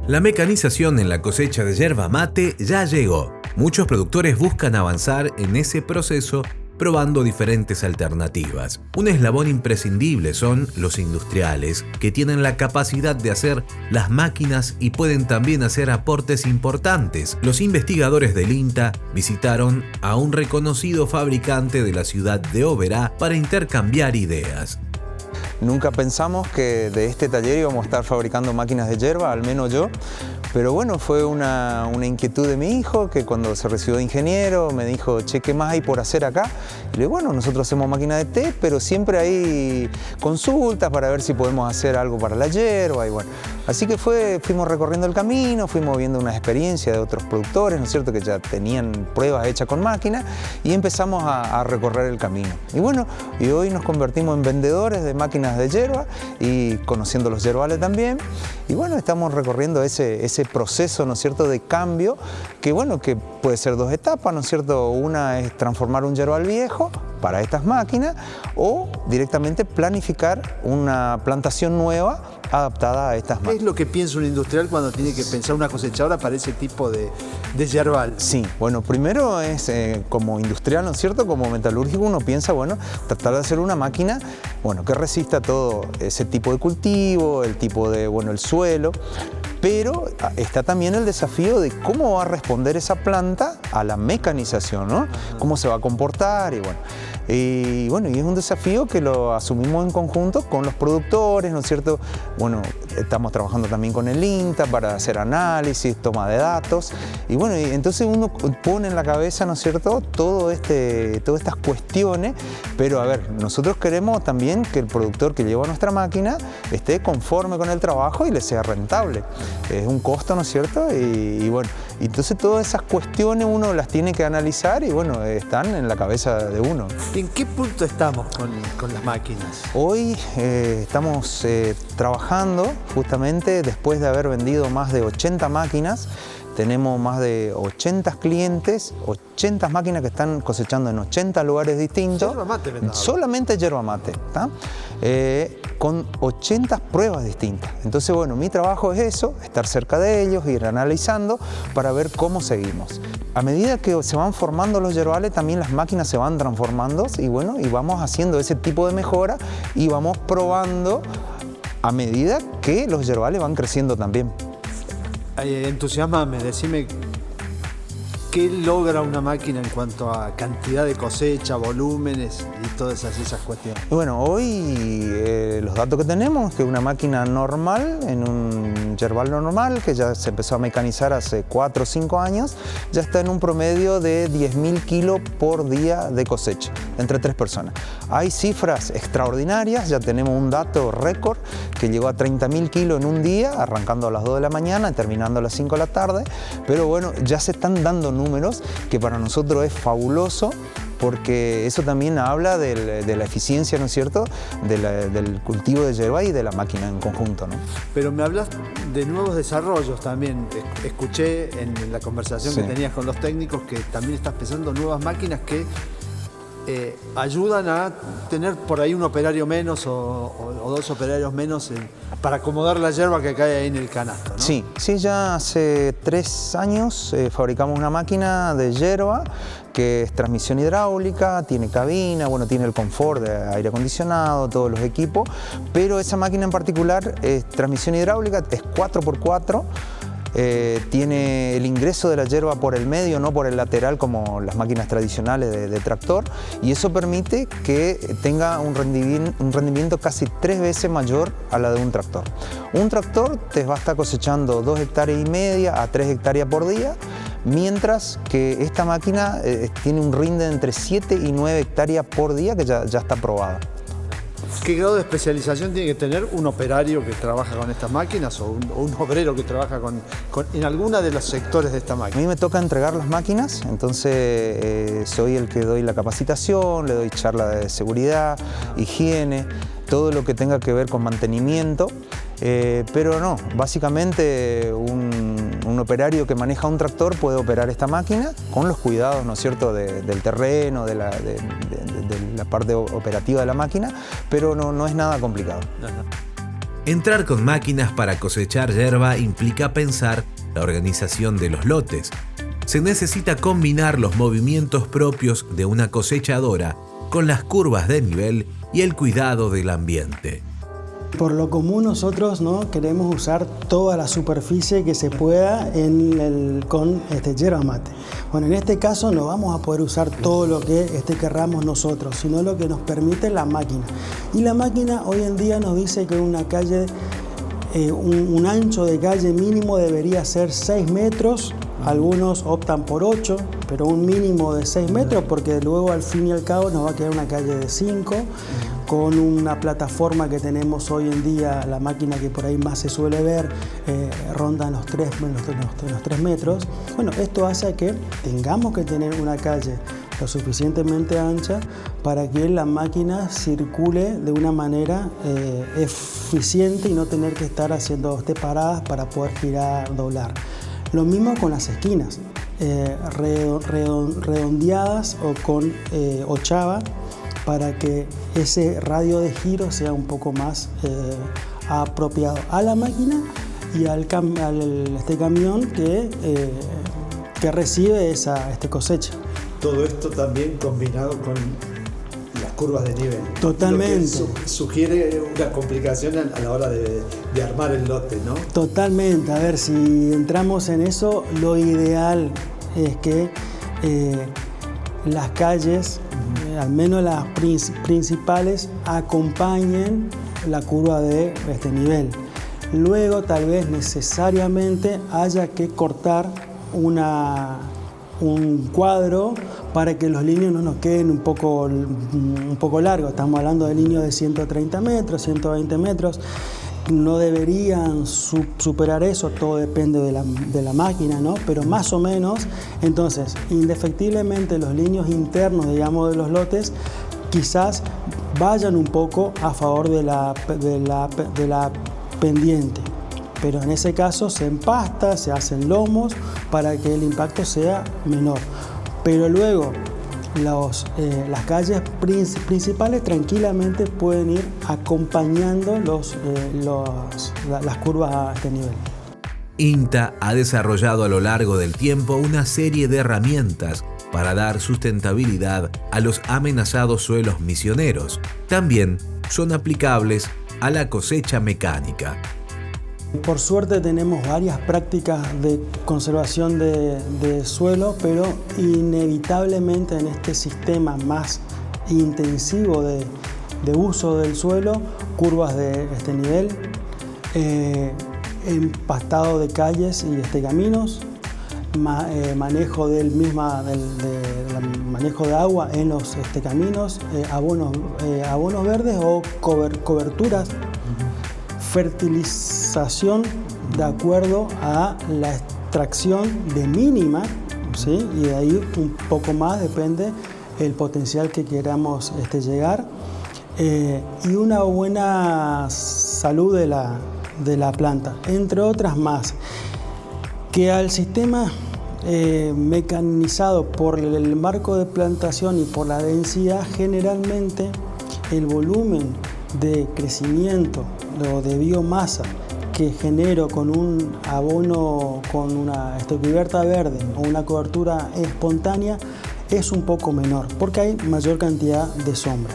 La mecanización en la cosecha de yerba mate ya llegó. Muchos productores buscan avanzar en ese proceso probando diferentes alternativas. Un eslabón imprescindible son los industriales, que tienen la capacidad de hacer las máquinas y pueden también hacer aportes importantes. Los investigadores del INTA visitaron a un reconocido fabricante de la ciudad de Oberá para intercambiar ideas. Nunca pensamos que de este taller íbamos a estar fabricando máquinas de yerba, al menos yo. Pero bueno, fue una inquietud de mi hijo, que cuando se recibió de ingeniero me dijo, che, ¿qué más hay por hacer acá? Y le digo, bueno, nosotros hacemos máquinas de té, pero siempre hay consultas para ver si podemos hacer algo para la yerba. Y bueno, así que fuimos recorriendo el camino, fuimos viendo unas experiencias de otros productores, ¿no es cierto?, que ya tenían pruebas hechas con máquinas, y empezamos a recorrer el camino. Y bueno, y hoy nos convertimos en vendedores de máquinas de yerba y conociendo los yerbales también. Y bueno, estamos recorriendo ese proceso, ¿no es cierto?, de cambio, que bueno, que puede ser dos etapas, ¿no es cierto? Una es transformar un yerbal viejo para estas máquinas o directamente planificar una plantación nueva adaptada a estas máquinas. ¿Qué es lo que piensa un industrial cuando tiene que pensar una cosechadora para ese tipo de yerbal? Sí, bueno, primero es como industrial, ¿no es cierto?, como metalúrgico uno piensa, bueno, tratar de hacer una máquina, bueno, que resista todo ese tipo de cultivo, el tipo de, bueno, el suelo. Pero está también el desafío de cómo va a responder esa planta a la mecanización, ¿no? Cómo se va a comportar y bueno, y es un desafío que lo asumimos en conjunto con los productores, ¿no es cierto? Bueno, estamos trabajando también con el INTA para hacer análisis, toma de datos y bueno, y entonces uno pone en la cabeza, ¿no es cierto?, todas estas cuestiones, pero a ver, nosotros queremos también que el productor que lleva nuestra máquina esté conforme con el trabajo y le sea rentable. Es un costo, ¿no es cierto? Y bueno, entonces todas esas cuestiones uno las tiene que analizar y bueno, están en la cabeza de uno. ¿En qué punto estamos con las máquinas? Hoy estamos trabajando justamente después de haber vendido más de 80 máquinas. Tenemos más de 80 clientes, 80 máquinas que están cosechando en 80 lugares distintos. Yerba mate, ¿verdad? Solamente yerba mate, ¿tá? Con 80 pruebas distintas. Entonces, bueno, mi trabajo es eso, estar cerca de ellos, ir analizando para ver cómo seguimos. A medida que se van formando los yerbales, también las máquinas se van transformando y bueno, y vamos haciendo ese tipo de mejora y vamos probando a medida que los yerbales van creciendo también. Entusiasmame, decime qué logra una máquina en cuanto a cantidad de cosecha, volúmenes y todas esas cuestiones. Bueno, hoy los datos que tenemos es que una máquina normal, en un yerbal normal, que ya se empezó a mecanizar hace 4 o 5 años, ya está en un promedio de 10.000 kilos por día de cosecha, entre 3 personas. Hay cifras extraordinarias, ya tenemos un dato récord que llegó a 30.000 kilos en un día, arrancando a las 2 de la mañana y terminando a las 5 de la tarde, pero bueno, ya se están dando números que para nosotros es fabuloso porque eso también habla de la eficiencia, ¿no es cierto?, del cultivo de yerba y de la máquina en conjunto, ¿no? Pero me hablas de nuevos desarrollos también. Escuché en la conversación que tenías con los técnicos que también estás pensando nuevas máquinas que ayudan a tener por ahí un operario menos o 2 operarios menos para acomodar la yerba que cae ahí en el canasto, ¿no? Sí, ya hace 3 años fabricamos una máquina de yerba que es transmisión hidráulica, tiene cabina, bueno, tiene el confort de aire acondicionado, todos los equipos, pero esa máquina en particular es transmisión hidráulica, es 4x4, tiene el ingreso de la yerba por el medio, no por el lateral como las máquinas tradicionales de tractor, y eso permite que tenga un rendimiento casi 3 veces mayor a la de un tractor. Un tractor te va a estar cosechando 2,5 hectáreas a 3 hectáreas por día, mientras que esta máquina tiene un rinde entre 7 y 9 hectáreas por día que ya está probada. ¿Qué grado de especialización tiene que tener un operario que trabaja con estas máquinas o un obrero que trabaja en alguna de los sectores de esta A máquina? mí me toca entregar las máquinas, entonces soy el que doy la capacitación, le doy charla de seguridad, higiene, todo lo que tenga que ver con mantenimiento. Pero no, básicamente un operario que maneja un tractor puede operar esta máquina con los cuidados, ¿no es cierto?, del terreno, de la parte operativa de la máquina, pero no es nada complicado. Entrar con máquinas para cosechar yerba implica pensar la organización de los lotes. Se necesita combinar los movimientos propios de una cosechadora con las curvas de nivel y el cuidado del ambiente. Por lo común nosotros no queremos usar toda la superficie que se pueda con yerba mate. Bueno, en este caso no vamos a poder usar todo lo que querramos nosotros, sino lo que nos permite la máquina. Y la máquina hoy en día nos dice que una calle, un ancho de calle mínimo debería ser 6 metros. Algunos optan por 8, pero un mínimo de 6 metros, porque luego al fin y al cabo nos va a quedar una calle de 5, con una plataforma que tenemos hoy en día, la máquina que por ahí más se suele ver, ronda los 3 metros. Bueno, esto hace que tengamos que tener una calle lo suficientemente ancha para que la máquina circule de una manera eficiente y no tener que estar haciendo paradas para poder girar, doblar. Lo mismo con las esquinas, redondeadas o con ochava, para que ese radio de giro sea un poco más apropiado a la máquina y al camión que recibe esa cosecha. Todo esto también combinado con las curvas de nivel. Totalmente. Lo que sugiere una complicación a la hora de armar el lote, ¿no? Totalmente. A ver, si entramos en eso, lo ideal es que las calles, al menos las principales, acompañen la curva de nivel. Luego, tal vez necesariamente haya que cortar un cuadro para que los líneos no nos queden un poco largos. Estamos hablando de líneas de 130 metros, 120 metros. No deberían superar eso, todo depende de la máquina, ¿no? Pero más o menos, entonces, indefectiblemente los líneos internos, digamos, de los lotes, quizás vayan un poco a favor de la pendiente. Pero en ese caso se empasta, se hacen lomos para que el impacto sea menor. Pero luego las calles principales tranquilamente pueden ir acompañando las curvas a este nivel. INTA ha desarrollado a lo largo del tiempo una serie de herramientas para dar sustentabilidad a los amenazados suelos misioneros. También son aplicables a la cosecha mecánica. Por suerte tenemos varias prácticas de conservación de suelo, pero inevitablemente en este sistema más intensivo de uso del suelo, curvas de este nivel, empastado de calles y caminos, manejo manejo de agua en los caminos, abonos verdes o coberturas, fertilización de acuerdo a la extracción de mínima, ¿sí? Y de ahí un poco más depende el potencial que queramos llegar, y una buena salud de la planta, entre otras más, que al sistema mecanizado por el marco de plantación y por la densidad, generalmente el volumen de crecimiento o de biomasa que genero con un abono, con una cubierta verde o una cobertura espontánea es un poco menor porque hay mayor cantidad de sombra.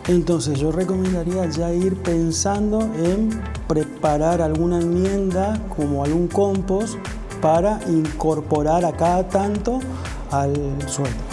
Entonces yo recomendaría ya ir pensando en preparar alguna enmienda como algún compost para incorporar a cada tanto al suelo.